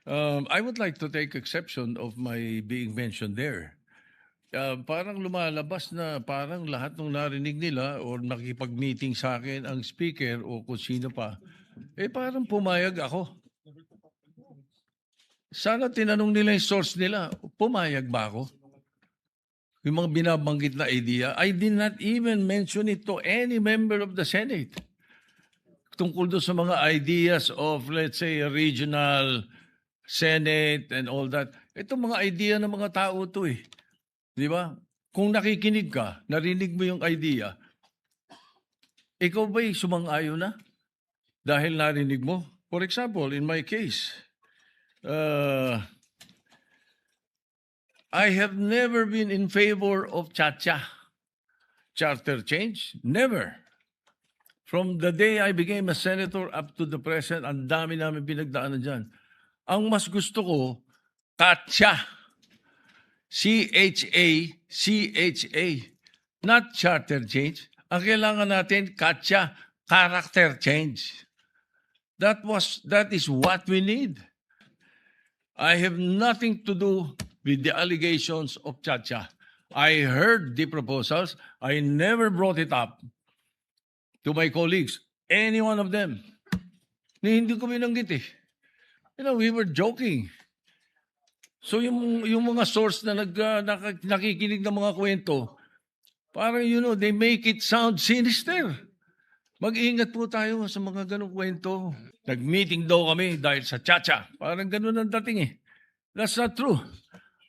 I would like to take exception of my being mentioned there. Parang lumalabas na parang lahat ng narinig nila or nakipag-meeting sa akin ang speaker o kung sino pa, parang pumayag ako. Sana tinanong nila yung source nila, pumayag ba ako? Yung mga binabanggit na idea, I did not even mention it to any member of the Senate. Tungkol doon sa mga ideas of, let's say, a regional Senate and all that. Itong mga idea ng mga tao to eh. Di ba? Kung nakikinig ka, narinig mo yung idea, ikaw ba'y sumang-ayon na? Dahil narinig mo? For example, in my case, I have never been in favor of charter change. Never. From the day I became a senator up to the present, ang dami namin pinagdaanan dyan. Ang mas gusto ko, CHA. C-H-A, not charter change. Ang kailangan natin, CHA, character change. That is what we need. I have nothing to do with the allegations of CHA. I heard the proposals. I never brought it up to my colleagues, any one of them. Hindi ko binanggit eh. We were joking. So yung mga source na nakikinig ng mga kwento, parang they make it sound sinister. Mag-ingat po tayo sa mga ganong kwento. Nag-meeting daw kami dahil sa CHA. Parang ganun ang dating eh. That's not true.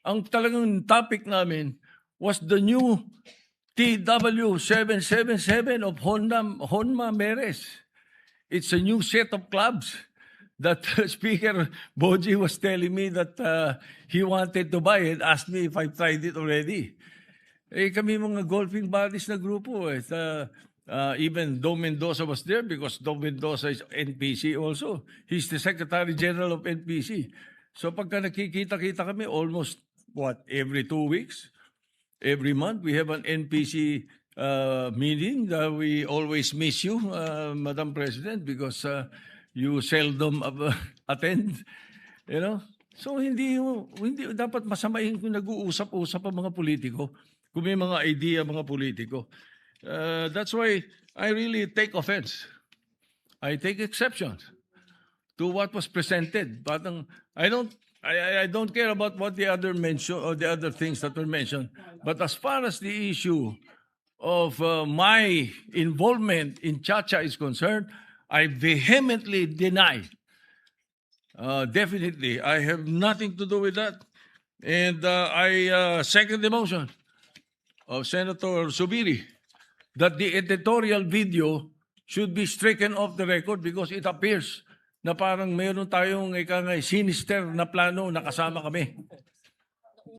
Ang talagang topic namin was the new TW777 of Honma Meres. It's a new set of clubs that Speaker Boji was telling me that he wanted to buy it, asked me if I tried it already. Kami mga golfing buddies na grupo. Even Dom Mendoza was there because Dom Mendoza is NPC also. He's the Secretary General of NPC. So pagka nakikita-kita kami, almost, every 2 weeks? Every month, we have an NPC meeting. We always miss you, Madam President, because you seldom attend. So hindi dapat masamahin kung nag-uusap-usap ang mga politiko. Kung may mga idea mga politiko. That's why I really take offense. I take exception to what was presented. But I don't care about what the other mention or the other things that were mentioned. But as far as the issue of my involvement in CHA is concerned, I vehemently deny. Definitely, I have nothing to do with that. And I second the motion of Senator Subiri that the editorial video should be stricken off the record because it appears na parang mayroon tayong sinister na plano na kasama kami.